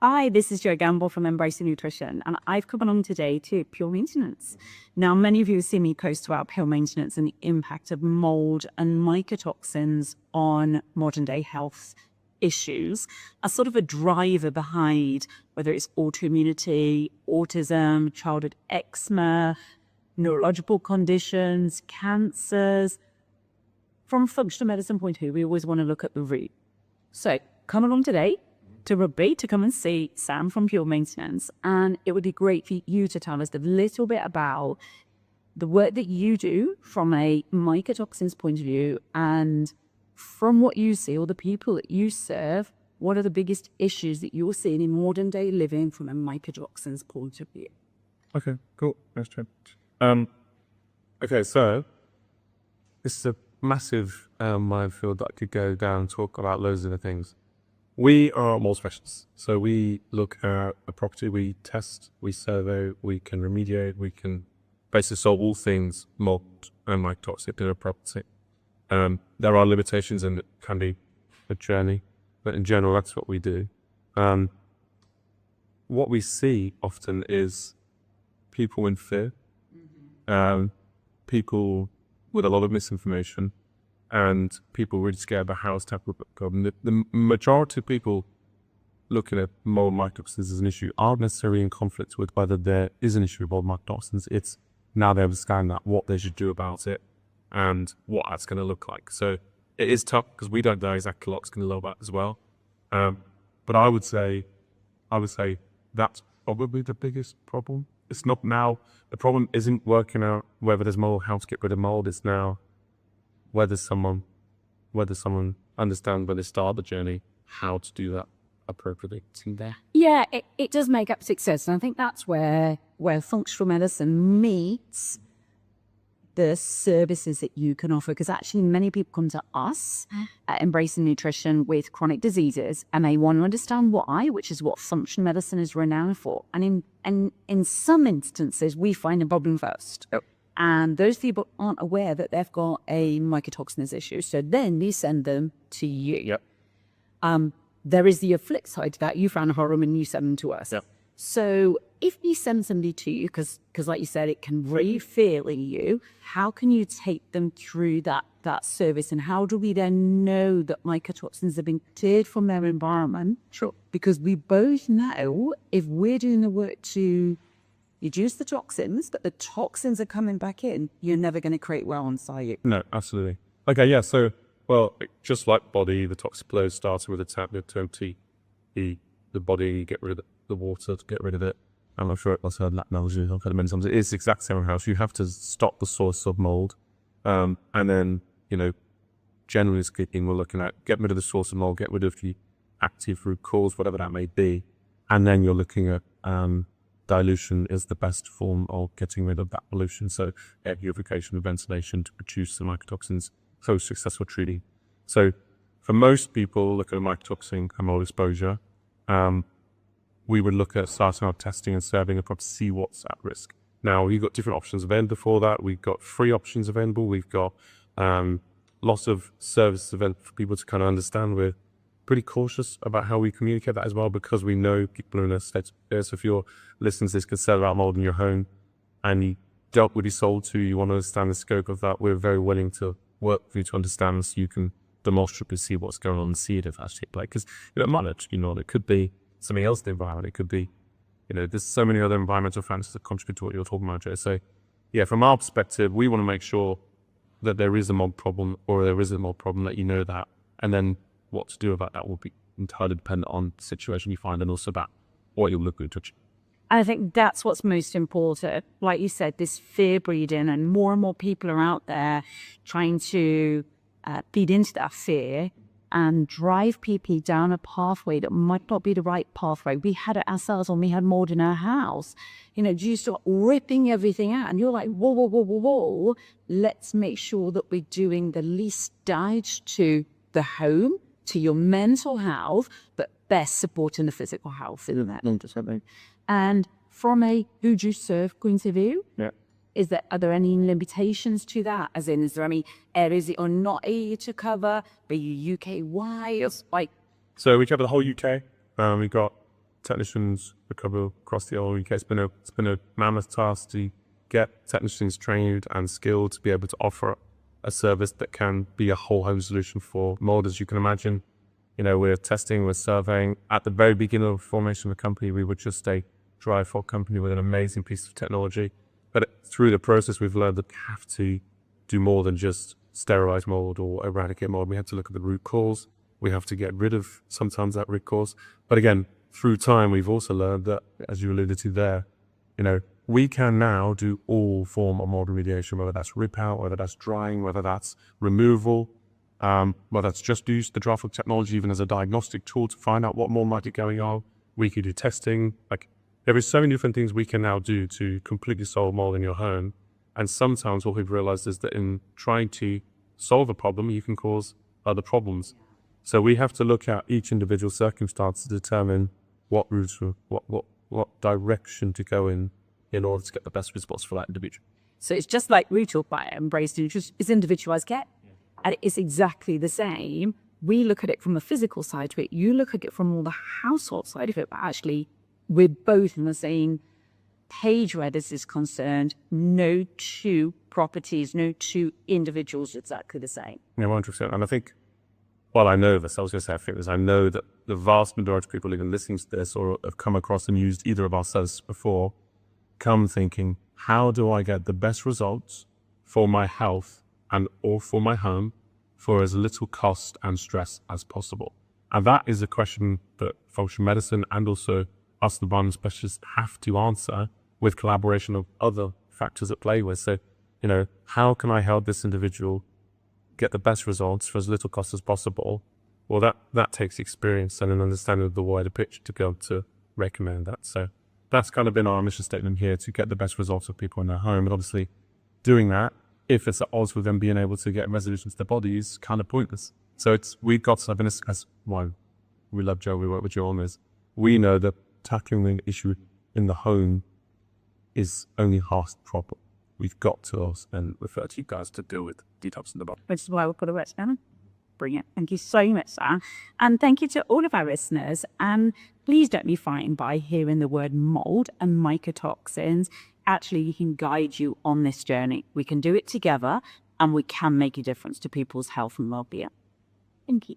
Hi, this is Jo Gamble from Embracing Nutrition, and I've come along today to pure maintenance. Now, many of you have seen me post about pure maintenance and the impact of mold and mycotoxins on modern day health issues as sort of a driver behind whether it's autoimmunity, autism, childhood eczema, neurological conditions, cancers. From a functional medicine point of view, we always want to look at the root. So come along today to Rugby to come and see Sam from Pure Maintenance, and it would be great for you to tell us a little bit about the work that you do from a mycotoxins point of view, and from what you see or the people that you serve, what are the biggest issues that you're seeing in modern day living from a mycotoxins point of view? Okay, cool. Thanks, Jen. Okay, so this is a massive minefield that I could go down and talk about loads of the things. We are mold specialists, so we look at a property, we test, we survey, we can remediate, we can basically solve all things mold and mycotoxic in a property. There are limitations and it can be a journey, but in general, that's what we do. What we see often is people in fear, people with a lot of misinformation, and people really scared about how it's tackled. The majority of people looking at mold mycotoxins as an issue aren't necessarily in conflict with whether there is an issue with mold mycotoxins. It's now they understand that what they should do about it and what that's going to look like. So it is tough because we don't know exactly what's going to look about as well. But I would say that's probably the biggest problem. It's not now. The problem isn't working out whether there's mold, how to get rid of mold. It's now whether someone understands when they start the journey how to do that appropriately. Yeah, it does make absolute sense, and I think that's where functional medicine meets the services that you can offer, because actually many people come to us at Embracing Nutrition with chronic diseases and they want to understand why, which is what functional medicine is renowned for. And in some instances, we find a problem first. Yep. And those people aren't aware that they've got a mycotoxins issue. So then we send them to you. Yep. There is the flip side to that. You found a problem and you send them to us. Yep. So if we send somebody to you, because like you said, it can really feel in you, how can you take them through that service? And how do we then know that mycotoxins have been cleared from their environment? Sure. Because we both know if we're doing the work to reduce the toxins, but the toxins are coming back in, you're never going to create well inside you. No, absolutely. Okay, yeah. So, well, just like body, the toxic flow starts with a tap to empty the body, get rid of the water to get rid of it. I'm not sure I've heard that analogy. I've heard it many times. It is the exact same house. You have to stop the source of mold, and then generally speaking, we're looking at get rid of the source of mold, get rid of the active root cause, whatever that may be, and then you're looking at dilution is the best form of getting rid of that pollution. So air purification and ventilation to produce the mycotoxins. So successful treating. So for most people, look at a mycotoxin and mold exposure. We would look at starting our testing and surveying a property to see what's at risk. Now, we've got different options available for that. We've got free options available. We've got lots of services available for people to kind of understand. We're pretty cautious about how we communicate that as well, because we know people are in a state of fear. So if you're listening to this, concerned about mold in your home and you don't really sold to, you want to understand the scope of that, we're very willing to work with you to understand so you can demonstrably see what's going on and see it if that's take place. Because it could be something else in the environment. It could be, there's so many other environmental factors that contribute to what you're talking about, Joe. So yeah, from our perspective, we want to make sure that there is a mold problem or there is a mold problem, that you know that, and then what to do about that will be entirely dependent on the situation you find and also about what you'll look at touching. I think that's what's most important. Like you said, this fear breeding, and more people are out there trying to feed into that fear and drive people down a pathway that might not be the right pathway. We had it ourselves when we had mold in our house. You start ripping everything out and you're like, whoa. Let's make sure that we're doing the least damage to the home, to your mental health, but best supporting the physical health in that. And from a who do you serve point of view, are there any limitations to that? As in, is there any areas that you're not able to cover, be you UK-wide? So we cover the whole UK. We've got technicians recover across the whole UK. It's been a mammoth task to get technicians trained and skilled to be able to offer a service that can be a whole home solution for mold. As you can imagine, we're testing, we're surveying. At the very beginning of the formation of the company, we were just a dry fog company with an amazing piece of technology. But through the process, we've learned that we have to do more than just sterilize mold or eradicate mold. We have to look at the root cause. We have to get rid of sometimes that root cause. But again, through time, we've also learned that, as you alluded to there, we can now do all form of mold remediation, whether that's rip out, whether that's drying, whether that's removal, whether that's just use the dry fog technology even as a diagnostic tool to find out what mold might be going on. We could do testing. Like, there is so many different things we can now do to completely solve mold in your home. And sometimes what we've realized is that in trying to solve a problem, you can cause other problems. So we have to look at each individual circumstance to determine what routes, what direction to go in order to get the best response for that individual. So it's just like we talk about embraced nutrition, it's individualized care. And it's exactly the same. We look at it from the physical side to it. You look at it from all the household side of it, but actually we're both in the same page where this is concerned. No two properties, no two individuals exactly the same. Yeah, 100%. And I think, well, I know this, I was going to say, I think this, I know that the vast majority of people even listening to this or have come across and used either of our services before, come thinking, how do I get the best results for my health and or for my home for as little cost and stress as possible? And that is a question that functional medicine and also us, the environment specialists, have to answer with collaboration of other factors at play with. So, how can I help this individual get the best results for as little cost as possible? Well, that takes experience and an understanding of the wider picture to go to recommend that. So that's kind of been our mission statement here, to get the best results of people in their home. And obviously doing that, if it's at odds with them being able to get resolution to their body, is kind of pointless. So we've got something, as why we love Joe, we work with Joe on this. We know that tackling the issue in the home is only half the problem. We've got to us and refer to you guys to deal with detox in the body. Which is why we've got to work together. Brilliant. Thank you so much, Sam. And thank you to all of our listeners. And please don't be frightened by hearing the word mold and mycotoxins. Actually, we can guide you on this journey. We can do it together and we can make a difference to people's health and well-being. Thank you.